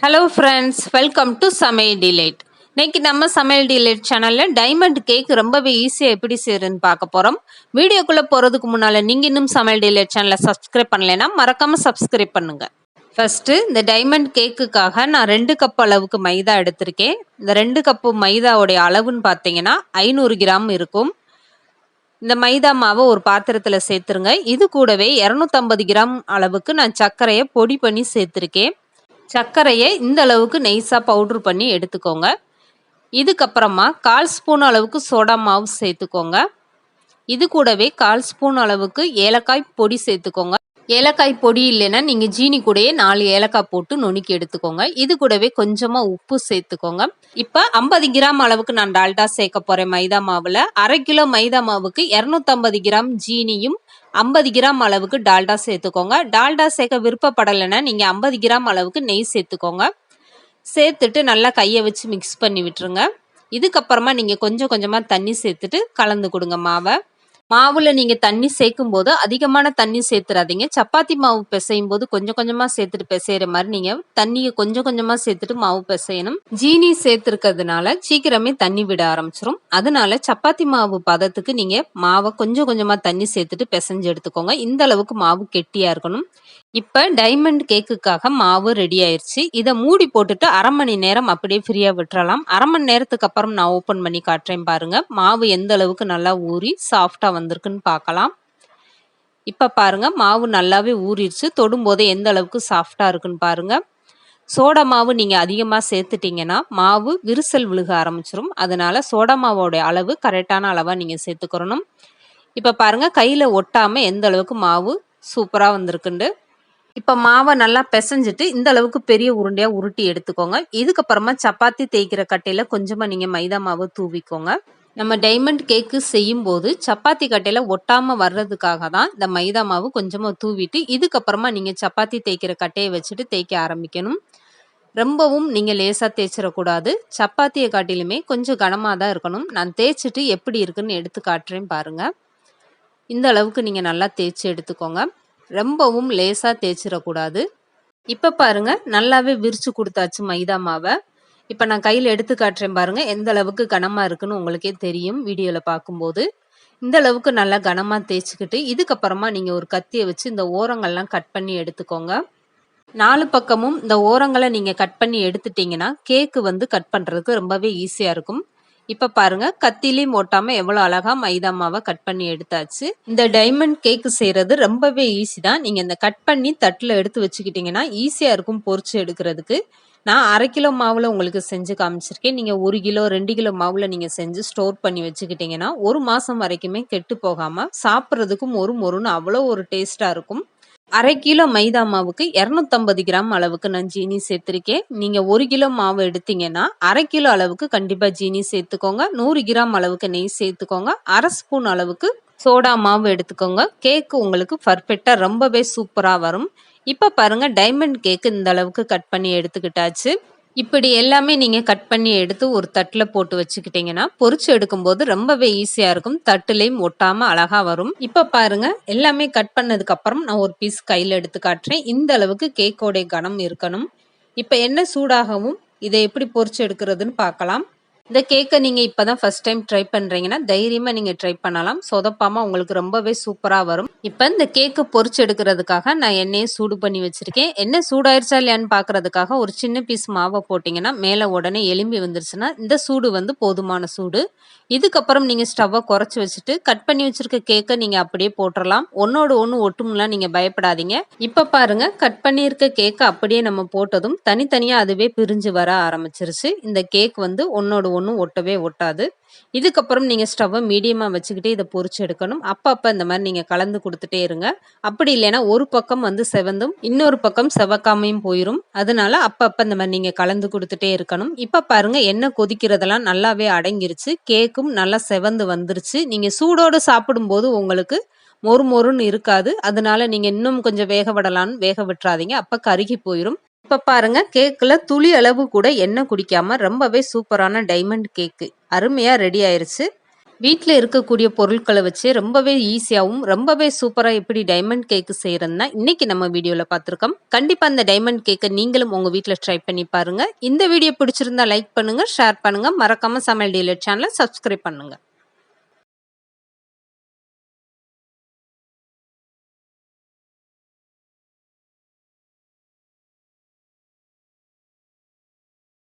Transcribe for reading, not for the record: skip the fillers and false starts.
Hello friends, welcome to சமையல் delight. இன்னைக்கு நம்ம சமையல் டிலைட் சேனலில் டைமண்ட் கேக் ரொம்பவே ஈஸியாக எப்படி செய்யறதுன்னு பார்க்க போகிறோம். வீடியோக்குள்ளே போகிறதுக்கு முன்னால் நீங்கள் இன்னும் சமையல் டிலைட் சேனலை சப்ஸ்கிரைப் பண்ணலைன்னா மறக்காமல் சப்ஸ்கிரைப் பண்ணுங்கள். ஃபஸ்ட்டு இந்த டைமண்ட் கேக்குக்காக நான் 2 கப் அளவுக்கு மைதா எடுத்திருக்கேன். இந்த 2 கப்பு மைதாவுடைய அளவுன்னு பார்த்தீங்கன்னா 500 கிராம் இருக்கும். இந்த மைதா மாவை ஒரு பாத்திரத்தில் சேர்த்துருங்க. இது கூடவே 250 கிராம் அளவுக்கு நான் சர்க்கரையை பொடி பண்ணி சேர்த்துருக்கேன். சர்க்கரையை இந்த அளவுக்கு நைஸாக பவுட்ரு பண்ணி எடுத்துக்கோங்க. இதுக்கப்புறமா 1/4 ஸ்பூன் அளவுக்கு சோடா மாவு சேர்த்துக்கோங்க. இது கூடவே 1/4 ஸ்பூன் அளவுக்கு ஏலக்காய் பொடி சேர்த்துக்கோங்க. ஏலக்காய் பொடி இல்லைன்னா நீங்கள் ஜீனி கூடயே 4 ஏலக்காய் போட்டு நுணுக்கி எடுத்துக்கோங்க. இது கூடவே கொஞ்சமாக உப்பு சேர்த்துக்கோங்க. இப்போ 50 கிராம் அளவுக்கு நான் டால்டா சேர்க்க போகிறேன் மைதா மாவில். 1/2 கிலோ மைதா மாவுக்கு 250 கிராம் ஜீனியும் 50 கிராம் அளவுக்கு டால்டா சேர்த்துக்கோங்க. டால்டா சேர்க்க விருப்பப்படலைன்னா நீங்கள் 50 கிராம் அளவுக்கு நெய் சேர்த்துக்கோங்க. சேர்த்துட்டு நல்லா கையை வச்சு மிக்ஸ் பண்ணி விட்டுருங்க. இதுக்கப்புறமா நீங்கள் கொஞ்சம் கொஞ்சமாக தண்ணி சேர்த்துட்டு கலந்து கொடுங்க மாவை. மாவுல நீங்க தண்ணி சேர்க்கும் போது அதிகமான தண்ணி சேர்த்துறாதீங்க. சப்பாத்தி மாவு பிசையும் போது கொஞ்சம் கொஞ்சமா சேர்த்துட்டு பிசைகிற மாதிரி நீங்க தண்ணியை கொஞ்சம் கொஞ்சமா சேர்த்துட்டு மாவு பிசையணும். ஜீனி சேர்த்துருக்கிறதுனால சீக்கிரமே தண்ணி விட ஆரம்பிச்சிரும். அதனால சப்பாத்தி மாவு பதத்துக்கு நீங்க மாவை கொஞ்சம் கொஞ்சமா தண்ணி சேர்த்துட்டு பிசைஞ்சு எடுத்துக்கோங்க. இந்த அளவுக்கு மாவு கெட்டியா இருக்கணும். இப்போ டைமண்ட் கேக்குக்காக மாவு ரெடி ஆயிடுச்சு. இதை மூடி போட்டுட்டு 1/2 மணி நேரம் அப்படியே ஃப்ரீயா விட்டுறலாம். 1/2 மணி நேரத்துக்கு அப்புறம் நான் ஓப்பன் பண்ணி காட்டுறேன் பாருங்க. மாவு எந்த அளவுக்கு நல்லா ஊறி சாஃப்டா வந்திருக்குன்னு பார்க்கலாம். இப்போ பாருங்க மாவு நல்லாவே ஊறிடுச்சு. தொடும்போதே எந்த அளவுக்கு சாஃப்டா இருக்குன்னு பாருங்க. சோடா மாவு நீங்க அதிகமா சேர்த்துட்டீங்கன்னா மாவு விரிசல் விழுக ஆரம்பிச்சிரும். அதனால சோடா மாவோட அளவு கரெக்டான அளவா நீங்க சேர்த்துக்கிறணும். இப்போ பாருங்க கையில ஒட்டாம எந்த அளவுக்கு மாவு சூப்பரா வந்திருக்குண்டு. இப்போ மாவை நல்லா பிசைஞ்சிட்டு இந்த அளவுக்கு பெரிய உருண்டையா உருட்டி எடுத்துக்கோங்க. இதுக்கப்புறமா சப்பாத்தி தேய்க்கிற கட்டையில கொஞ்சமா நீங்க மைதா மாவு தூவிக்கோங்க. நம்ம டைமண்ட் கேக்கு செய்யும் போது சப்பாத்தி கட்டையில ஒட்டாம வர்றதுக்காக தான் இந்த மைதா மாவு கொஞ்சமா தூவிட்டு இதுக்கப்புறமா நீங்க சப்பாத்தி தேய்க்கிற கட்டையை வச்சுட்டு தேய்க்க ஆரம்பிக்கணும். ரொம்பவும் நீங்க லேசா தேய்ச்சிடக்கூடாது. சப்பாத்தியை காட்டிலுமே கொஞ்சம் கனமாக தான் இருக்கணும். நான் தேய்ச்சிட்டு எப்படி இருக்குன்னு எடுத்து காட்டுறேன் பாருங்க. இந்த அளவுக்கு நீங்க நல்லா தேய்ச்சி எடுத்துக்கோங்க. ரொம்பவும் லேசா தேய்ச்சிடக்கூடாது. இப்போ பாருங்க நல்லாவே விரிச்சு கொடுத்தாச்சு மைதா மாவை. இப்போ நான் கையில் எடுத்து காட்டுறேன் பாருங்க. எந்த அளவுக்கு கனமாக இருக்குன்னு உங்களுக்கே தெரியும் வீடியோவில் பார்க்கும்போது. இந்த அளவுக்கு நல்லா கனமாக தேய்ச்சிக்கிட்டு இதுக்கப்புறமா நீங்கள் ஒரு கத்தியை வச்சு இந்த ஓரங்கள்லாம் கட் பண்ணி எடுத்துக்கோங்க. 4 பக்கமும் இந்த ஓரங்களை நீங்கள் கட் பண்ணி எடுத்துட்டீங்கன்னா கேக்கு கட் பண்ணுறதுக்கு ரொம்பவே ஈஸியாக இருக்கும். இப்போ பாருங்க கத்திலையும் ஓட்டாம எவ்வளோ அழகா மைதா மாவை கட் பண்ணி எடுத்தாச்சு. இந்த டைமண்ட் கேக்கு செய்யறது ரொம்பவே ஈஸி தான். நீங்க இந்த கட் பண்ணி தட்டில் எடுத்து வச்சுக்கிட்டீங்கன்னா ஈஸியா இருக்கும் பொரிச்சு எடுக்கிறதுக்கு. நான் 1/2 கிலோ மாவுல உங்களுக்கு செஞ்சு காமிச்சிருக்கேன். நீங்க 1 கிலோ 2 கிலோ மாவுல நீங்க செஞ்சு ஸ்டோர் பண்ணி வச்சுக்கிட்டீங்கன்னா 1 மாசம் வரைக்குமே கெட்டு போகாம சாப்பிட்றதுக்கும் மொறுன்னு அவ்வளோ ஒரு டேஸ்டா இருக்கும். 1/2 கிலோ மைதா மாவுக்கு 250 கிராம் அளவுக்கு நான் ஜீனி சேர்த்திருக்கேன். நீங்க 1 கிலோ மாவு எடுத்தீங்கன்னா 1/2 கிலோ அளவுக்கு கண்டிப்பா ஜீனி சேர்த்துக்கோங்க. 100 கிராம் அளவுக்கு நெய் சேர்த்துக்கோங்க. 1/2 ஸ்பூன் அளவுக்கு சோடா மாவு எடுத்துக்கோங்க. கேக்கு உங்களுக்கு பர்ஃபெக்டா ரொம்பவே சூப்பரா வரும். இப்ப பாருங்க டைமண்ட் கேக்கு இந்த அளவுக்கு கட் பண்ணி எடுத்துக்கிட்டாச்சு. இப்படி எல்லாமே நீங்க கட் பண்ணி எடுத்து ஒரு தட்டுல போட்டு வச்சுக்கிட்டீங்கன்னா பொரிச்சு எடுக்கும்போது ரொம்பவே ஈஸியா இருக்கும். தட்டுலையும் ஒட்டாம அழகா வரும். இப்ப பாருங்க எல்லாமே கட் பண்ணதுக்கு அப்புறம் நான் ஒரு பீஸ் கையில எடுத்து காட்டுறேன். இந்த அளவுக்கு கேக்கோடைய கனம் இருக்கணும். இப்ப எண்ணெய் சூடாகவும் இதை எப்படி பொரிச்சு எடுக்கிறதுன்னு பார்க்கலாம். இந்த கேக்கை நீங்க இப்பதான் ஃபர்ஸ்ட் டைம் ட்ரை பண்றீங்கன்னா தைரியமா நீங்க ட்ரை பண்ணலாம். சொதப்பாம உங்களுக்கு ரொம்பவே சூப்பரா வரும். இப்ப இந்த கேக்கு பொரிச்சு எடுக்கிறதுக்காக நான் எண்ணெயை சூடு பண்ணி வச்சிருக்கேன். எண்ணெய் சூடாயிருச்சா இல்லையான்னு பாக்குறதுக்காக ஒரு சின்ன பீஸ் மாவை போட்டீங்கன்னா மேல உடனே எலும்பி வந்துருச்சுன்னா இந்த சூடு போதுமான சூடு. இதுக்கப்புறம் நீங்க ஸ்டவ்வை குறைச்சி வச்சுட்டு கட் பண்ணி வச்சிருக்க கேக்கை நீங்க அப்படியே போட்டுடலாம். ஒன்னோட ஒண்ணு ஒட்டும்லாம் நீங்க பயப்படாதீங்க. இப்ப பாருங்க கட் பண்ணியிருக்க கேக்கை அப்படியே நம்ம போட்டதும் தனித்தனியா அதுவே பிரிஞ்சு வர ஆரம்பிச்சிருச்சு. இந்த கேக் ஒன்னோட ஒன்றும் ஒட்டவே ஒட்டாது. இதுக்கப்புறம் நீங்கள் ஸ்டவ்வை மீடியமாக வச்சுக்கிட்டே இதை பொரிச்சு எடுக்கணும். அப்பப்போ இந்த மாதிரி நீங்கள் கலந்து கொடுத்துட்டே இருங்க. அப்படி இல்லைன்னா ஒரு பக்கம் செவந்தும் இன்னொரு பக்கம் செவக்காமையும் போயிடும். அதனால அப்பப்போ இந்த மாதிரி நீங்கள் கலந்து கொடுத்துட்டே இருக்கணும். இப்போ பாருங்க எண்ணெய் கொதிக்கிறதெல்லாம் நல்லாவே அடங்கிருச்சு. கேக்கும் நல்லா செவந்து வந்துருச்சு. நீங்கள் சூடோடு சாப்பிடும்போது உங்களுக்கு மொறுன்னு இருக்காது. அதனால நீங்கள் இன்னும் கொஞ்சம் வேக விடலான்னு வேக விட்டுறாதீங்க. அப்போ கருகி போயிடும். இப்ப பாருங்க கேக்குல துளி அளவு கூட எண்ணெய் குடிக்காம ரொம்பவே சூப்பரான டைமண்ட் கேக்கு அருமையா ரெடி ஆயிருச்சு. வீட்ல இருக்கக்கூடிய பொருட்கள வச்சு ரொம்பவே ஈஸியாவும், ரொம்பவே சூப்பரா எப்படி டைமண்ட் கேக் செய்றதுன்னு தான் இன்னைக்கு நம்ம வீடியோல பார்த்துருக்கோம். கண்டிப்பா இந்த டைமண்ட் கேக்க நீங்களும் உங்க வீட்ல ட்ரை பண்ணி பாருங்க. இந்த வீடியோ பிடிச்சிருந்தா லைக் பண்ணுங்க, ஷேர் பண்ணுங்க. மறக்காம சமையல் டீலர் சேனல சப்ஸ்கிரைப் பண்ணுங்க.